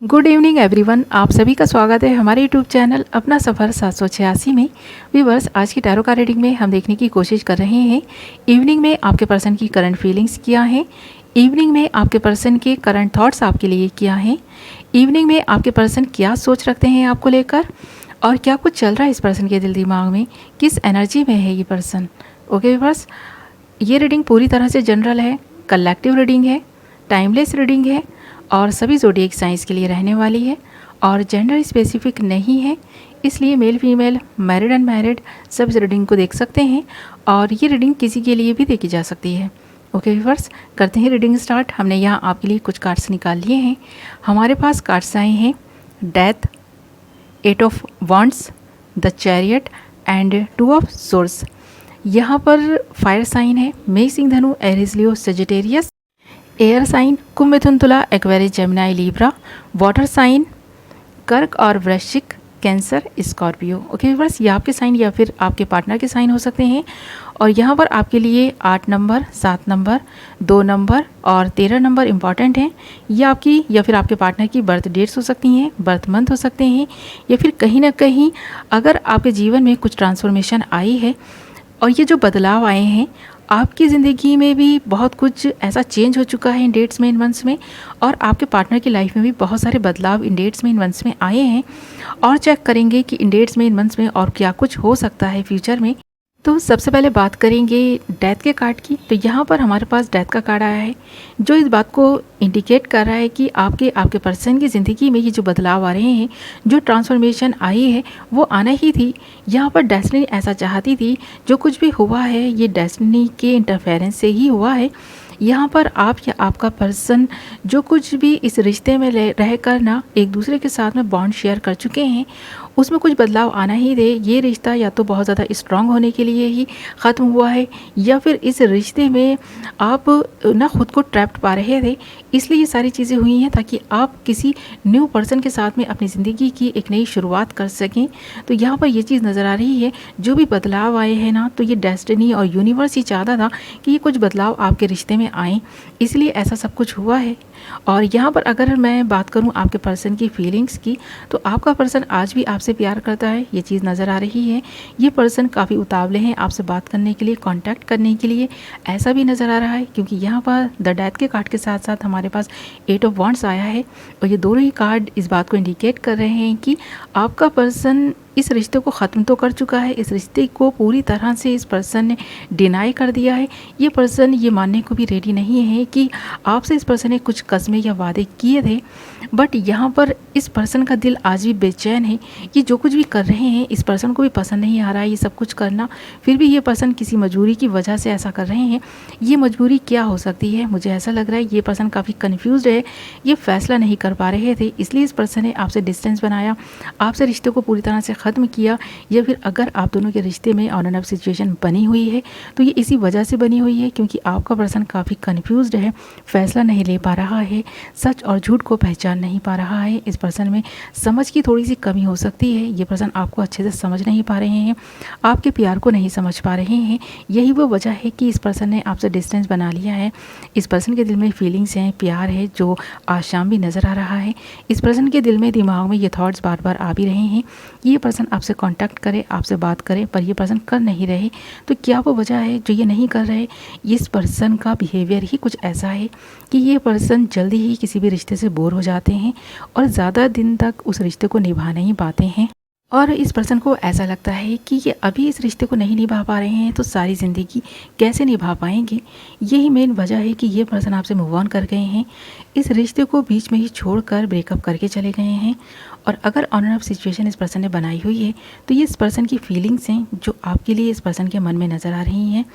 Good evening everyone, आप सभी का स्वागत है हमारे यूट्यूब चैनल अपना सफ़र 786 में। व्यूवर्स, आज की टैरो कार्ड रीडिंग में हम देखने की कोशिश कर रहे हैं इवनिंग में आपके पर्सन की करंट फीलिंग्स क्या हैं, इवनिंग में आपके पर्सन के करंट थॉट्स आपके लिए क्या हैं, इवनिंग में आपके पर्सन क्या सोच रखते हैं आपको लेकर और क्या कुछ चल रहा है इस पर्सन के दिल दिमाग में, किस एनर्जी में है ये पर्सन। ओके व्यूवर्स, ये रीडिंग पूरी तरह से जनरल है, कलेक्टिव रीडिंग है, टाइमलेस रीडिंग है और सभी ज़ोडिएक साइंस के लिए रहने वाली है और जेंडर स्पेसिफिक नहीं है, इसलिए मेल फीमेल मैरिड अनमैरिड सब इस रीडिंग को देख सकते हैं और ये रीडिंग किसी के लिए भी देखी जा सकती है। ओके व्यूअर्स, करते हैं रीडिंग स्टार्ट। हमने यहाँ आपके लिए कुछ कार्ड्स निकाल लिए हैं। हमारे पास कार्ड्स आए हैं death, 8 of wands, the chariot and 2 of swords. यहाँ पर फायर साइन है मेष सिंह धनु Aries Leo Sagittarius, air sign कुंभ मिथुन तुला Aquarius Gemini Libra, water sign कर्क और वृश्चिक कैंसर स्कॉर्पियो। ओके व्यूअर्स, ये आपके साइन या फिर आपके पार्टनर के साइन हो सकते हैं और यहाँ पर आपके लिए 8 नंबर, 7 नंबर, 2 नंबर और 13 नंबर इंपॉर्टेंट हैं। ये आपकी या फिर आपके पार्टनर की बर्थ डेट्स हो सकती हैं, बर्थ मंथ हो सकते हैं या फिर कहीं ना कहीं अगर आपके जीवन में कुछ ट्रांसफॉर्मेशन आई है और ये जो बदलाव आए हैं आपकी ज़िंदगी में भी बहुत कुछ ऐसा चेंज हो चुका है इन डेट्स में, इन मंथ्स में, और आपके पार्टनर की लाइफ में भी बहुत सारे बदलाव इन डेट्स में, इन मंथ्स में आए हैं और चेक करेंगे कि इन डेट्स में, इन मंथ्स में और क्या कुछ हो सकता है फ्यूचर में। तो सबसे पहले बात करेंगे डेथ के कार्ड की। तो यहाँ पर हमारे पास डेथ का कार्ड आया है जो इस बात को इंडिकेट कर रहा है कि आपके पर्सन की ज़िंदगी में ये जो बदलाव आ रहे हैं, जो ट्रांसफॉर्मेशन आई है वो आना ही थी। यहाँ पर डेस्टिनी ऐसा चाहती थी, जो कुछ भी हुआ है ये डेस्टिनी के इंटरफेरेंस से ही हुआ है। यहाँ पर आप या आपका पर्सन जो कुछ भी इस रिश्ते में रह कर ना एक दूसरे के साथ में बॉन्ड शेयर कर चुके हैं उसमें कुछ बदलाव आना ही दे। ये रिश्ता या तो बहुत ज़्यादा स्ट्रांग होने के लिए ही ख़त्म हुआ है या फिर इस रिश्ते में आप ना खुद को ट्रैप्ड पा रहे थे, इसलिए ये सारी चीज़ें हुई हैं ताकि आप किसी न्यू पर्सन के साथ में अपनी ज़िंदगी की एक नई शुरुआत कर सकें। तो यहाँ पर ये चीज़ नज़र आ रही है, जो भी बदलाव आए हैं ना, तो ये डेस्टिनी और यूनिवर्स ही चाहता था कि ये कुछ बदलाव आपके रिश्ते में आएँ, इसलिए ऐसा सब कुछ हुआ है। और यहाँ पर अगर मैं बात करूँ आपके पर्सन की फीलिंग्स की, तो आपका पर्सन आज भी आपसे प्यार करता है, ये चीज़ नज़र आ रही है। ये पर्सन काफ़ी उतावले हैं आपसे बात करने के लिए, कांटेक्ट करने के लिए, ऐसा भी नज़र आ रहा है क्योंकि यहाँ पर द डेथ के कार्ड के साथ साथ हमारे पास 8 ऑफ वॉन्ड्स आया है और ये दोनों ही कार्ड इस बात को इंडिकेट कर रहे हैं कि आपका पर्सन इस रिश्ते को ख़त्म तो कर चुका है, इस रिश्ते को पूरी तरह से इस पर्सन ने डिनाई कर दिया है। ये पर्सन ये मानने को भी रेडी नहीं है कि आपसे इस पर्सन ने कुछ कस्में या वादे किए थे, बट यहाँ पर इस पर्सन का दिल आज भी बेचैन है। ये जो कुछ भी कर रहे हैं इस पर्सन को भी पसंद नहीं आ रहा है ये सब कुछ करना, फिर भी ये पर्सन किसी मजबूरी की वजह से ऐसा कर रहे हैं। ये मजबूरी क्या हो सकती है? मुझे ऐसा लग रहा है ये पर्सन काफ़ी कन्फ्यूज़ है, ये फैसला नहीं कर पा रहे थे, इसलिए इस पर्सन ने आपसे डिस्टेंस बनाया, आपसे रिश्ते को पूरी तरह से ख़त्म किया। या फिर अगर आप दोनों के रिश्ते में ऑन एंड ऑफ सिचुएशन बनी हुई है तो ये इसी वजह से बनी हुई है क्योंकि आपका पर्सन काफ़ी कन्फ्यूज़्ड है, फैसला नहीं ले पा रहा है, सच और झूठ को पहचान नहीं पा रहा है। इस पर्सन में समझ की थोड़ी सी कमी हो सकती है, ये पर्सन आपको अच्छे से समझ नहीं पा रहे हैं, आपके प्यार को नहीं समझ पा रहे हैं। यही वो वजह है कि इस पर्सन ने आपसे डिस्टेंस बना लिया है। इस पर्सन के दिल में फीलिंग्स हैं, प्यार है जो आज शाम भी नज़र आ रहा है। इस पर्सन के दिल में, दिमाग में ये थॉट्स बार बार आ भी रहे हैं। ये पर्सन आपसे कांटेक्ट करे, आपसे बात करे, पर ये पर्सन कर नहीं रहे। तो क्या वो वजह है जो ये नहीं कर रहे? इस पर्सन का बिहेवियर ही कुछ ऐसा है कि ये पर्सन जल्दी ही किसी भी रिश्ते से बोर हो जाते हैं और ज़्यादा दिन तक उस रिश्ते को निभा नहीं पाते हैं। और इस पर्सन को ऐसा लगता है कि ये अभी इस रिश्ते को नहीं निभा पा रहे हैं तो सारी ज़िंदगी कैसे निभा पाएंगे। यही मेन वजह है कि ये पर्सन आपसे मूव ऑन कर गए हैं, इस रिश्ते को बीच में ही छोड़कर ब्रेकअप करके चले गए हैं। और अगर ऑन एंड ऑफ सिचुएशन इस पर्सन ने बनाई हुई है तो ये इस पर्सन की फीलिंग्स हैं जो आपके लिए इस पर्सन के मन में नज़र आ रही हैं।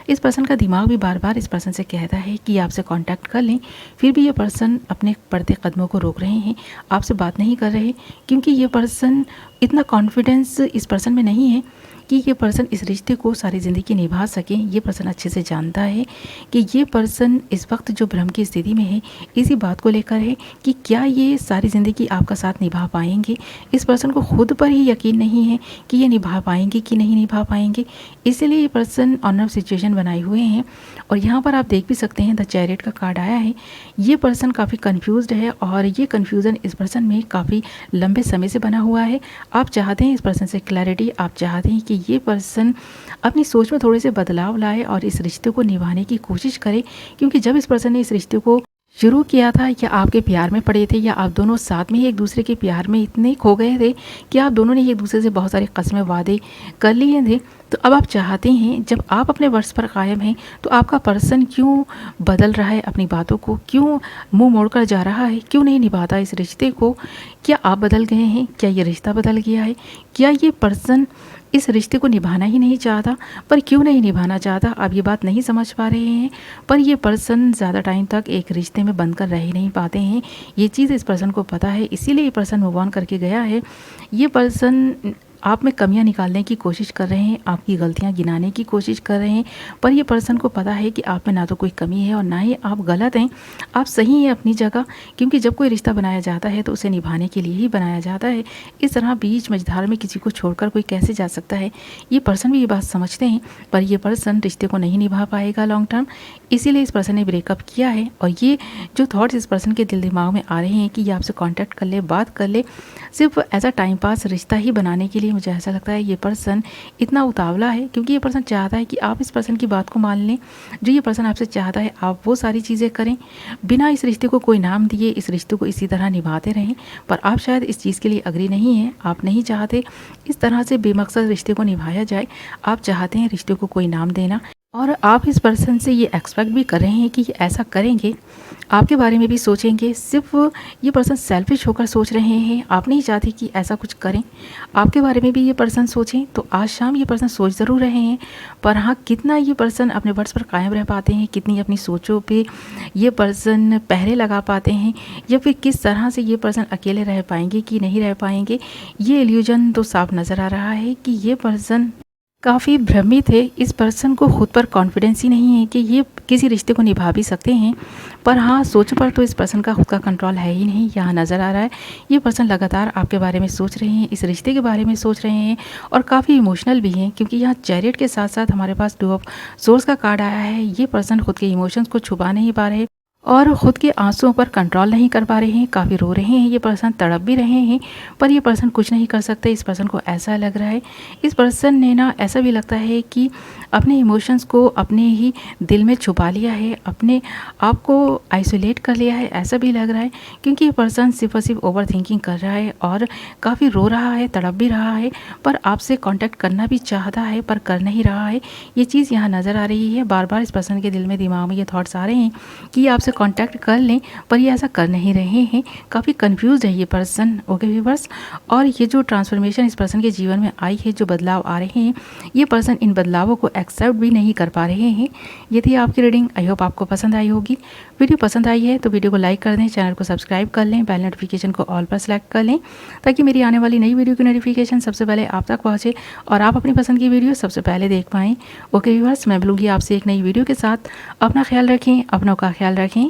इस पर्सन का दिमाग भी बार बार इस पर्सन से कहता है कि आपसे कांटेक्ट कर लें, फिर भी ये पर्सन अपने बढ़ते कदमों को रोक रहे हैं, आपसे बात नहीं कर रहे क्योंकि ये पर्सन इतना कॉन्फिडेंस इस पर्सन में नहीं है कि ये पर्सन इस रिश्ते को सारी ज़िंदगी निभा सकें। ये पर्सन अच्छे से जानता है कि ये पर्सन इस वक्त जो भ्रम की स्थिति में है, इस इसी बात को लेकर है कि क्या ये सारी ज़िंदगी आपका साथ निभा पाएंगे। इस पर्सन को खुद पर ही यकीन नहीं है कि ये निभा पाएंगे कि नहीं निभा पाएंगे, इसीलिए ये पर्सन ऑन ऑफ सिचुएशन बनाए हुए हैं। और यहाँ पर आप देख भी सकते हैं द चैरियट का कार्ड आया है। ये पर्सन काफ़ी कन्फ्यूज्ड है और ये कन्फ्यूज़न इस पर्सन में काफ़ी लंबे समय से बना हुआ है। आप चाहते हैं इस पर्सन से क्लैरिटी, आप चाहते हैं कि ये पर्सन अपनी सोच में थोड़े से बदलाव लाए और इस रिश्ते को निभाने की कोशिश करे, क्योंकि जब इस पर्सन ने इस रिश्ते को शुरू किया था या आपके प्यार में पड़े थे या आप दोनों साथ में ही एक दूसरे के प्यार में इतने खो गए थे कि आप दोनों ने एक दूसरे से बहुत सारे कस्में वादे कर लिए थे, तो अब आप चाहते हैं जब आप अपने वर्ष पर कायम हैं तो आपका पर्सन क्यों बदल रहा है, अपनी बातों को क्यों मुंह मोड़कर जा रहा है, क्यों नहीं निभाता इस रिश्ते को। क्या आप बदल गए हैं, क्या ये रिश्ता बदल गया है, क्या ये पर्सन इस रिश्ते को निभाना ही नहीं चाहता। पर क्यों नहीं निभाना चाहता आप ये बात नहीं समझ पा रहे हैं। पर ये पर्सन ज़्यादा टाइम तक एक रिश्ते में बंद कर रह ही नहीं पाते हैं, ये चीज़ इस पर्सन को पता है, इसीलिए ये पर्सन मूव ऑन करके गया है। ये पर्सन आप में कमियां निकालने की कोशिश कर रहे हैं, आपकी गलतियां गिनाने की कोशिश कर रहे हैं, पर ये पर्सन को पता है कि आप में ना तो कोई कमी है और ना ही आप गलत हैं, आप सही हैं अपनी जगह। क्योंकि जब कोई रिश्ता बनाया जाता है तो उसे निभाने के लिए ही बनाया जाता है। इस तरह बीच मझधार में किसी को छोड़कर कोई कैसे जा सकता है, ये पर्सन भी ये बात समझते हैं। पर ये पर्सन रिश्ते को नहीं निभा पाएगा लॉन्ग टर्म, इसीलिए इस पर्सन ने ब्रेकअप किया है। और ये जो थॉट्स इस पर्सन के दिल दिमाग में आ रहे हैं कि ये आपसे कॉन्टैक्ट कर ले, बात कर ले, सिर्फ एज अ टाइम पास रिश्ता ही बनाने के लिए, मुझे ऐसा लगता है ये पर्सन इतना उतावला है। क्योंकि ये पर्सन चाहता है कि आप इस पर्सन की बात को मान लें, जो ये पर्सन आपसे चाहता है आप वो सारी चीज़ें करें, बिना इस रिश्ते को कोई नाम दिए इस रिश्ते को इसी तरह निभाते रहें। पर आप शायद इस चीज़ के लिए अग्री नहीं हैं, आप नहीं चाहते इस तरह से बेमकसद रिश्ते को निभाया जाए, आप चाहते हैं रिश्ते को कोई नाम देना। और आप इस पर्सन से ये एक्सपेक्ट भी कर रहे हैं कि ये ऐसा करेंगे, आपके बारे में भी सोचेंगे। सिर्फ ये पर्सन सेल्फिश होकर सोच रहे हैं, आप नहीं चाहते कि ऐसा कुछ करें, आपके बारे में भी ये पर्सन सोचें। तो आज शाम ये पर्सन सोच ज़रूर रहे हैं, पर हाँ कितना ये पर्सन अपने वर्ड्स पर कायम रह पाते हैं, कितनी अपनी सोचों पे ये पर्सन पहरे लगा पाते हैं, या फिर किस तरह से ये पर्सन अकेले रह पाएंगे कि नहीं रह पाएंगे, ये इल्यूजन तो साफ नज़र आ रहा है कि ये पर्सन काफ़ी भ्रमित है। इस पर्सन को खुद पर कॉन्फिडेंस ही नहीं है कि ये किसी रिश्ते को निभा भी सकते हैं। पर हाँ सोच पर तो इस पर्सन का खुद का कंट्रोल है ही नहीं, यहाँ नज़र आ रहा है। ये पर्सन लगातार आपके बारे में सोच रहे हैं, इस रिश्ते के बारे में सोच रहे हैं और काफ़ी इमोशनल भी हैं। क्योंकि यहाँ चैरियट के साथ साथ हमारे पास 2 ऑफ सोर्स का कार्ड आया है। ये पर्सन खुद के इमोशंस को छुपा नहीं पा रहे और ख़ुद के आंसुओं पर कंट्रोल नहीं कर पा रहे हैं, काफ़ी रो रहे हैं, ये पर्सन तड़प भी रहे हैं, पर ये पर्सन कुछ नहीं कर सकते। इस पर्सन को ऐसा लग रहा है, इस पर्सन ने ना ऐसा भी लगता है कि अपने इमोशंस को अपने ही दिल में छुपा लिया है, अपने आप को आइसोलेट कर लिया है, ऐसा भी लग रहा है। क्योंकि ये पर्सन सिर्फ और सिर्फ ओवर थिंकिंग कर रहा है और काफ़ी रो रहा है, तड़प भी रहा है, पर आपसे कॉन्टैक्ट करना भी चाहता है पर कर नहीं रहा है। ये चीज़ यहाँ नज़र आ रही है। बार बार इस पर्सन के दिल में दिमाग में ये थॉट्स आ रहे हैं कि आपसे कांटेक्ट कर लें, पर ये ऐसा कर नहीं रहे हैं। काफ़ी कंफ्यूज है ये पर्सन। ओके व्यूअर्स, और ये जो ट्रांसफॉर्मेशन इस पर्सन के जीवन में आई है, जो बदलाव आ रहे हैं, ये पर्सन इन बदलावों को एक्सेप्ट भी नहीं कर पा रहे हैं। ये थी आपकी रीडिंग। आई होप आपको पसंद आई होगी। वीडियो पसंद आई है तो वीडियो को लाइक कर दें, चैनल को सब्सक्राइब कर लें, बेल नोटिफिकेशन को ऑल पर सेलेक्ट कर लें ताकि मेरी आने वाली नई वीडियो की नोटिफिकेशन सबसे पहले आप तक पहुँचे और आप अपनी पसंद की वीडियो सबसे पहले देख पाएँ। ओके व्यूअर्स, मैं मिलूंगी आपसे एक नई वीडियो के साथ। अपना ख्याल रखें, अपनों का ख्याल रखें।